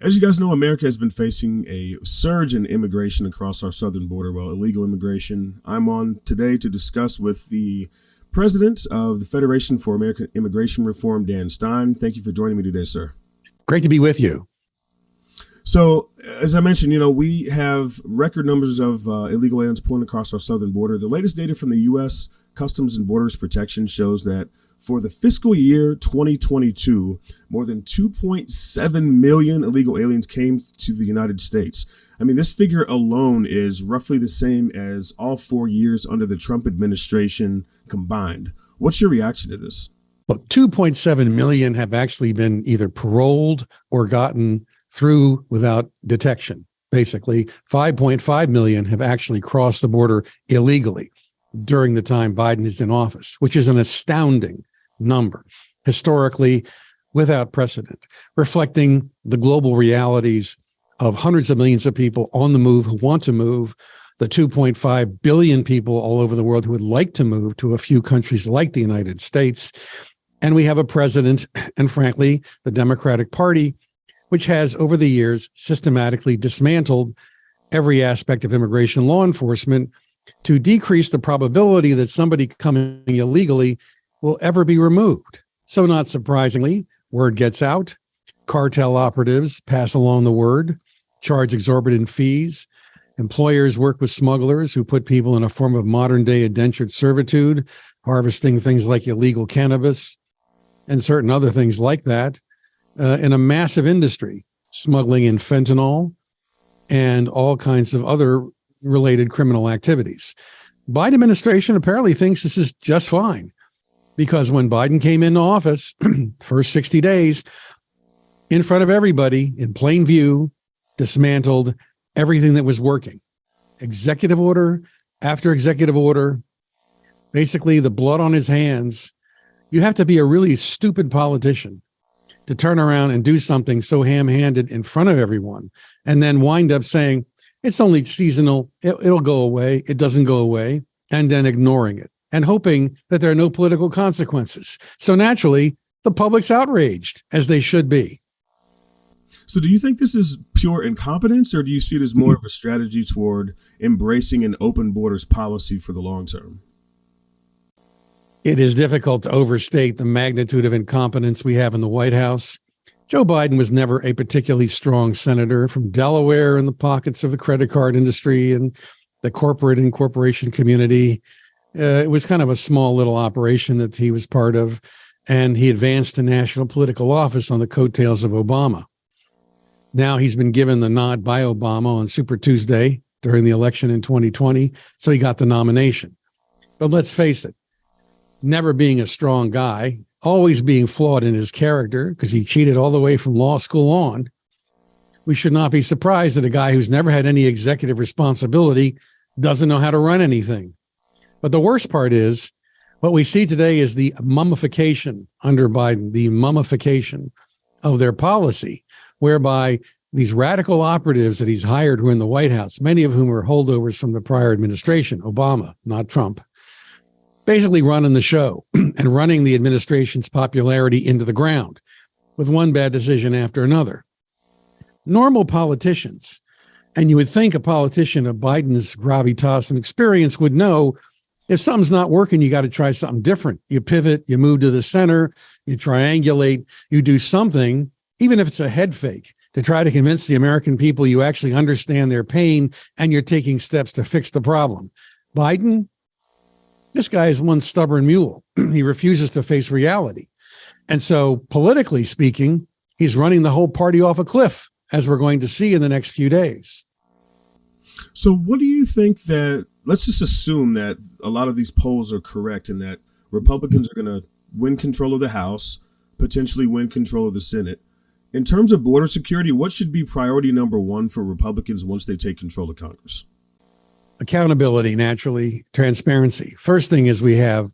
As you guys know, America has been facing a surge in immigration across our southern border, illegal immigration. I'm on today to discuss with the president of the Federation for American Immigration Reform, Dan Stein. Thank you for joining me today, sir. Great to be with you. So, as I mentioned, we have record numbers of illegal aliens pulling across our southern border. The latest data from the U.S. Customs and Borders Protection shows that for the fiscal year 2022, more than 2.7 million illegal aliens came to the United States. I mean, this figure alone is roughly the same as all 4 years under the Trump administration combined. What's your reaction to this? Well, 2.7 million have actually been either paroled or gotten through without detection. Basically, 5.5 million have actually crossed the border illegally during the time Biden is in office, which is an astounding number, historically without precedent, reflecting the global realities of hundreds of millions of people on the move who want to move, the 2.5 billion people all over the world who would like to move to a few countries like the United States. And we have a president and, frankly, the Democratic Party, which has over the years systematically dismantled every aspect of immigration law enforcement to decrease the probability that somebody coming illegally will ever be removed. So not surprisingly, word gets out, cartel operatives pass along the word, charge exorbitant fees, employers work with smugglers who put people in a form of modern-day indentured servitude, harvesting things like illegal cannabis and certain other things like that, in a massive industry, smuggling in fentanyl and all kinds of other related criminal activities. Biden administration apparently thinks this is just fine, because when Biden came into office, first 60 days, in front of everybody, in plain view, dismantled everything that was working. Executive order after executive order, basically the blood on his hands. You have to be a really stupid politician to turn around and do something so ham-handed in front of everyone and then wind up saying, it's only seasonal, it'll go away, it doesn't go away, and then ignoring it and hoping that there are no political consequences. So naturally, the public's outraged, as they should be. So do you think this is pure incompetence, or do you see it as more of a strategy toward embracing an open borders policy for the long term? It is difficult to overstate the magnitude of incompetence we have in the White House. Joe Biden was never a particularly strong senator from Delaware in the pockets of the credit card industry and the corporate and corporation community. It was kind of a small little operation that he was part of, and he advanced to national political office on the coattails of Obama. Now he's been given the nod by Obama on Super Tuesday during the election in 2020, so he got the nomination. But let's face it, never being a strong guy, always being flawed in his character because he cheated all the way from law school on, we should not be surprised that a guy who's never had any executive responsibility doesn't know how to run anything. But the worst part is what we see today is the mummification under Biden, the mummification of their policy, whereby these radical operatives that he's hired who are in the White House, many of whom are holdovers from the prior administration, Obama, not Trump, basically running the show and running the administration's popularity into the ground with one bad decision after another. Normal politicians, and you would think a politician of Biden's gravitas and experience would know if something's not working, you got to try something different. You pivot, you move to the center, you triangulate, you do something, even if it's a head fake, to try to convince the American people you actually understand their pain and you're taking steps to fix the problem. Biden, this guy is one stubborn mule. He refuses to face reality. And so politically speaking, he's running the whole party off a cliff, as we're going to see in the next few days. So what do you think that, let's just assume that a lot of these polls are correct and that Republicans are going to win control of the House, potentially win control of the Senate. In terms of border security, what should be priority number one for Republicans once they take control of Congress? Accountability, naturally, transparency. First thing is we have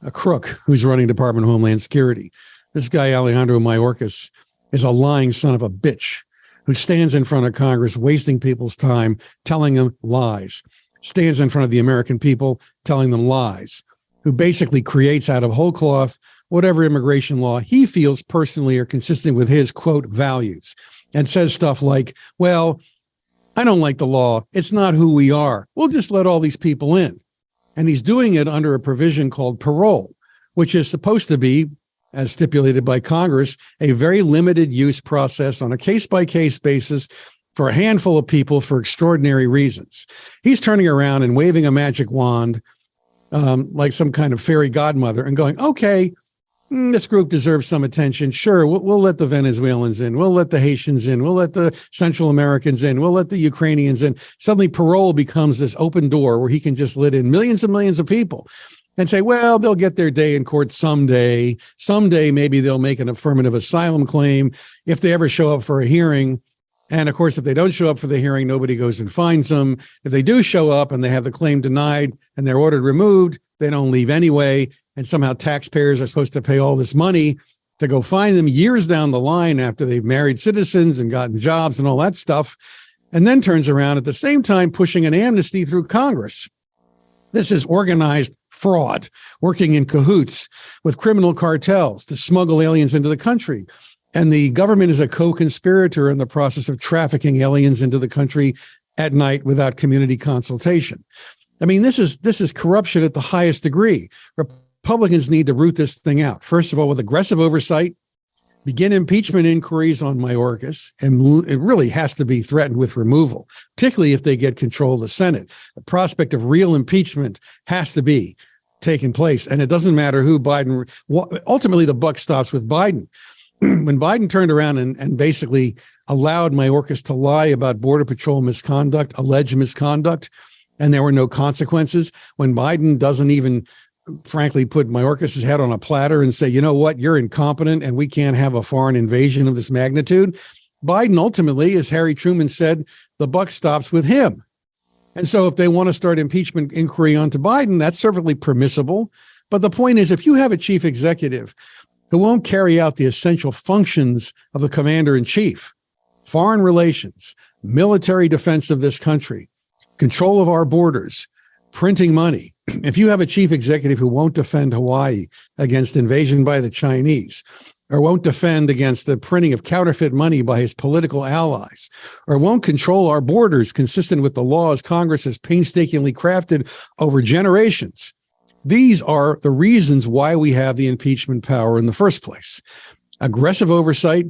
a crook who's running Department of Homeland Security. This guy, Alejandro Mayorkas, is a lying son of a bitch who stands in front of Congress, wasting people's time, telling them lies, stands in front of the American people, telling them lies, who basically creates out of whole cloth whatever immigration law he feels personally are consistent with his, quote, values. and says stuff like, well, I don't like the law. It's not who we are. We'll just let all these people in. And he's doing it under a provision called parole, which is supposed to be, as stipulated by Congress, a very limited use process on a case-by-case basis for a handful of people for extraordinary reasons. He's turning around and waving a magic wand like some kind of fairy godmother and going, okay, this group deserves some attention. Sure, we'll let the Venezuelans in. We'll let the Haitians in. We'll let the Central Americans in. We'll let the Ukrainians in. Suddenly parole becomes this open door where he can just let in millions and millions of people and say, well, they'll get their day in court someday. Someday, maybe they'll make an affirmative asylum claim if they ever show up for a hearing. And of course, if they don't show up for the hearing, nobody goes and finds them. If they do show up and they have the claim denied and they're ordered removed, they don't leave anyway. And somehow taxpayers are supposed to pay all this money to go find them years down the line after they've married citizens and gotten jobs and all that stuff. And then turns around at the same time pushing an amnesty through Congress. This is organized fraud, working in cahoots with criminal cartels to smuggle aliens into the country. And the government is a co-conspirator in the process of trafficking aliens into the country at night without community consultation. I mean, this is corruption at the highest degree. Republicans need to root this thing out. First of all, with aggressive oversight, begin impeachment inquiries on Mayorkas, and it really has to be threatened with removal, particularly if they get control of the Senate. The prospect of real impeachment has to be taking place. And it doesn't matter who Biden, ultimately the buck stops with Biden. When Biden turned around and basically allowed Mayorkas to lie about Border Patrol misconduct, alleged misconduct, and there were no consequences, when Biden doesn't even frankly put Mayorkas' head on a platter and say, you know what, you're incompetent and we can't have a foreign invasion of this magnitude. Biden ultimately, as Harry Truman said, the buck stops with him. And so if they want to start impeachment inquiry onto Biden, that's perfectly permissible. But the point is, if you have a chief executive who won't carry out the essential functions of the commander in chief, foreign relations, military defense of this country, control of our borders, printing money. If you have a chief executive who won't defend Hawaii against invasion by the Chinese, or won't defend against the printing of counterfeit money by his political allies, or won't control our borders consistent with the laws Congress has painstakingly crafted over generations, these are the reasons why we have the impeachment power in the first place. Aggressive oversight,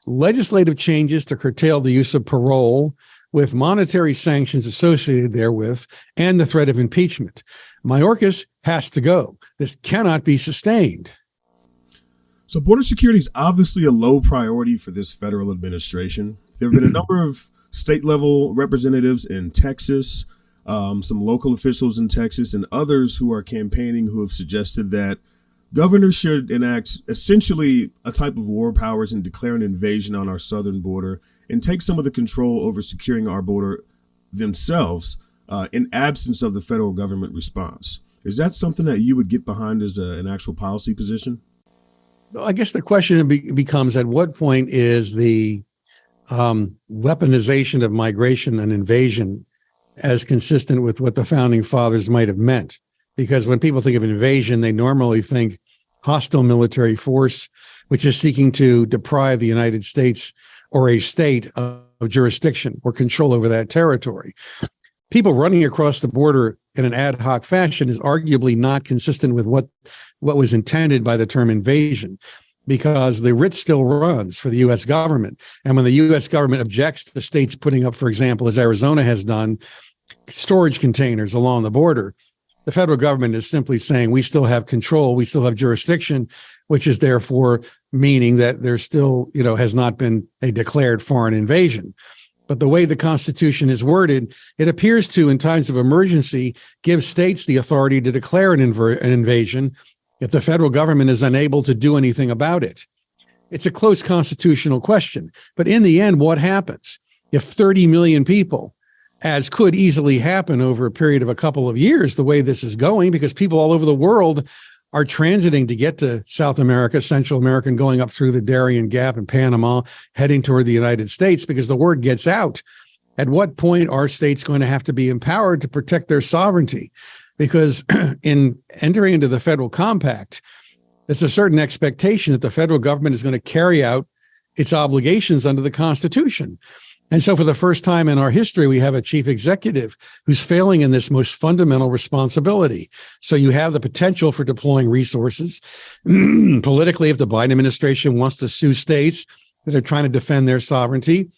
legislative changes to curtail the use of parole, with monetary sanctions associated therewith, and the threat of impeachment. Mayorkas has to go. This cannot be sustained. So border security is obviously a low priority for this federal administration. There have been a number of state-level representatives in Texas, some local officials in Texas, and others who are campaigning who have suggested that governors should enact essentially a type of war powers and declare an invasion on our southern border and take some of the control over securing our border themselves in absence of the federal government response. Is that something that you would get behind as an actual policy position? I guess the question becomes, at what point is the weaponization of migration and invasion as consistent with what the founding fathers might have meant? Because when people think of invasion, they normally think hostile military force, which is seeking to deprive the United States or a state of jurisdiction or control over that territory. People running across the border in an ad hoc fashion is arguably not consistent with what was intended by the term invasion, because the writ still runs for the U.S. government. And when the U.S. government objects to the states putting up, for example, as Arizona has done, storage containers along the border, the federal government is simply saying we still have control, we still have jurisdiction, which is therefore meaning that there still, has not been a declared foreign invasion. But the way the Constitution is worded, it appears to, in times of emergency, give states the authority to declare an invasion if the federal government is unable to do anything about it. It's a close constitutional question. But in the end, what happens if 30 million people, as could easily happen over a period of a couple of years, the way this is going, because people all over the world are transiting to get to South America, Central America, and going up through the Darien Gap and Panama, heading toward the United States, because the word gets out. At what point are states going to have to be empowered to protect their sovereignty? Because in entering into the federal compact, there's a certain expectation that the federal government is going to carry out its obligations under the Constitution. And so for the first time in our history, we have a chief executive who's failing in this most fundamental responsibility. So you have the potential for deploying resources politically. If the Biden administration wants to sue states that are trying to defend their sovereignty,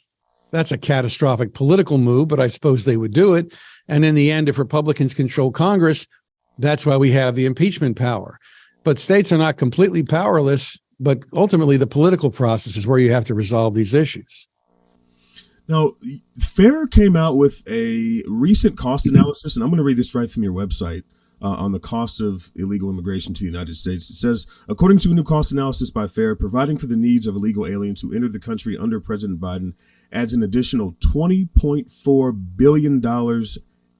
that's a catastrophic political move, but I suppose they would do it. And in the end, if Republicans control Congress, that's why we have the impeachment power. But states are not completely powerless, but ultimately the political process is where you have to resolve these issues. Now, FAIR came out with a recent cost analysis, and I'm going to read this right from your website on the cost of illegal immigration to the United States. It says, according to a new cost analysis by FAIR, providing for the needs of illegal aliens who entered the country under President Biden adds an additional $20.4 billion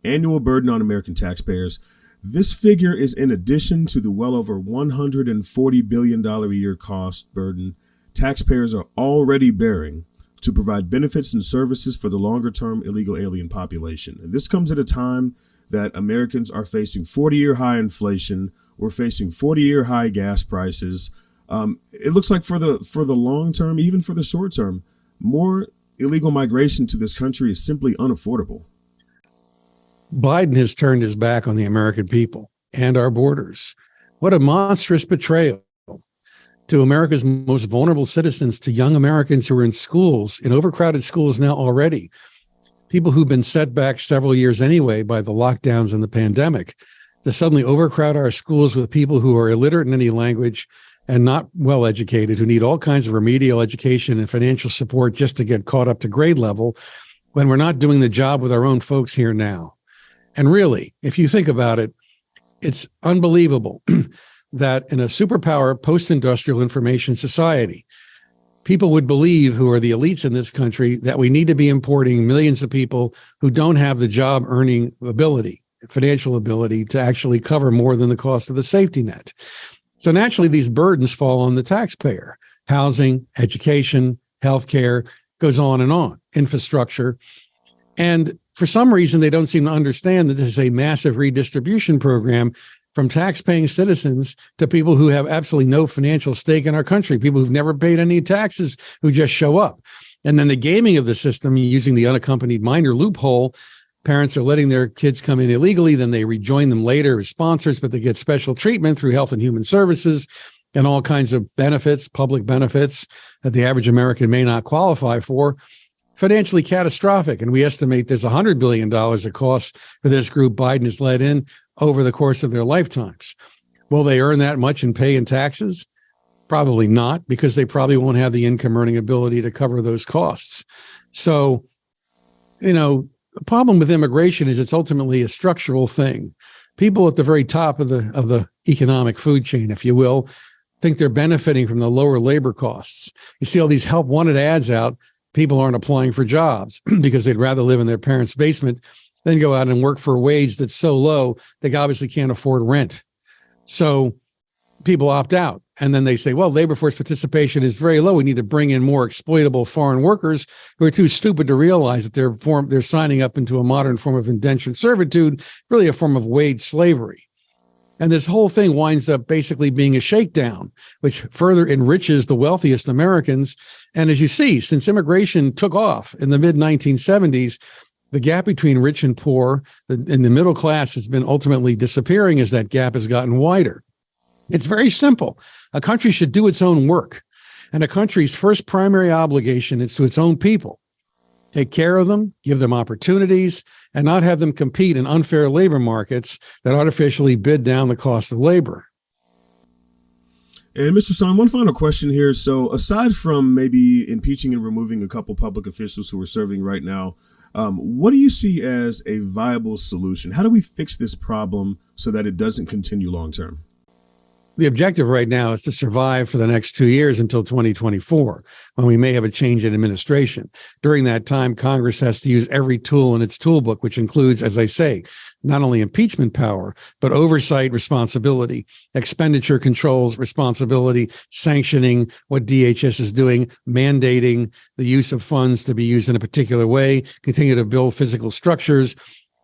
annual burden on American taxpayers. This figure is in addition to the well over $140 billion a year cost burden taxpayers are already bearing to provide benefits and services for the longer-term illegal alien population. And this comes at a time that Americans are facing 40-year high inflation. We're facing 40-year high gas prices. It looks like for the long term, even for the short term, more illegal migration to this country is simply unaffordable. Biden has turned his back on the American people and our borders. What a monstrous betrayal to America's most vulnerable citizens, to young Americans who are in schools, in overcrowded schools now already, people who've been set back several years anyway by the lockdowns and the pandemic, to suddenly overcrowd our schools with people who are illiterate in any language and not well educated, who need all kinds of remedial education and financial support just to get caught up to grade level, when we're not doing the job with our own folks here now. And really, if you think about it, it's unbelievable that in a superpower post-industrial information society, people would believe, who are the elites in this country, that we need to be importing millions of people who don't have the job earning ability, financial ability to actually cover more than the cost of the safety net. So naturally, these burdens fall on the taxpayer. Housing, education, healthcare, goes on, infrastructure. And for some reason, they don't seem to understand that this is a massive redistribution program from tax-paying citizens to people who have absolutely no financial stake in our country, people who've never paid any taxes, who just show up. And then the gaming of the system using the unaccompanied minor loophole, parents are letting their kids come in illegally, then they rejoin them later as sponsors, but they get special treatment through Health and Human Services and all kinds of benefits, public benefits that the average American may not qualify for. Financially catastrophic. And we estimate there's $100 billion of costs for this group Biden has let in over the course of their lifetimes. Will they earn that much in pay and taxes? Probably not, because they probably won't have the income earning ability to cover those costs. So, the problem with immigration is it's ultimately a structural thing. People at the very top of the economic food chain, if you will, think they're benefiting from the lower labor costs. You see all these help wanted ads out. People aren't applying for jobs because they'd rather live in their parents' basement than go out and work for a wage that's so low they obviously can't afford rent. So people opt out. And then they say, well, labor force participation is very low. We need to bring in more exploitable foreign workers who are too stupid to realize that they're signing up into a modern form of indentured servitude, really a form of wage slavery. And this whole thing winds up basically being a shakedown, which further enriches the wealthiest Americans. And as you see, since immigration took off in the mid-1970s, the gap between rich and poor and the middle class has been ultimately disappearing as that gap has gotten wider. It's very simple. A country should do its own work. And a country's first primary obligation is to its own people. Take care of them, give them opportunities, and not have them compete in unfair labor markets that artificially bid down the cost of labor. And Mr. Stein, one final question here. So aside from maybe impeaching and removing a couple public officials who are serving right now, what do you see as a viable solution? How do we fix this problem so that it doesn't continue long term? The objective right now is to survive for the next 2 years until 2024, when we may have a change in administration. During that time, Congress has to use every tool in its toolbook, which includes, as I say, not only impeachment power, but oversight responsibility, expenditure controls responsibility, sanctioning what DHS is doing, mandating the use of funds to be used in a particular way, continue to build physical structures,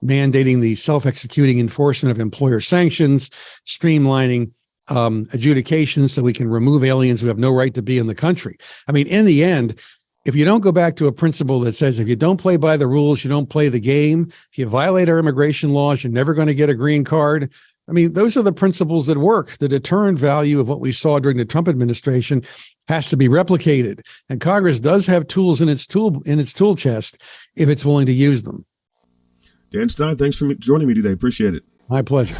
mandating the self-executing enforcement of employer sanctions, streamlining adjudications so we can remove aliens who have no right to be in the country. I mean, in the end, if you don't go back to a principle that says if you don't play by the rules, you don't play the game. If you violate our immigration laws, you're never going to get a green card. I mean, those are the principles that work. The deterrent value of what we saw during the Trump administration has to be replicated. And Congress does have tools in its tool chest if it's willing to use them. Dan Stein, thanks for joining me today. Appreciate it. My pleasure.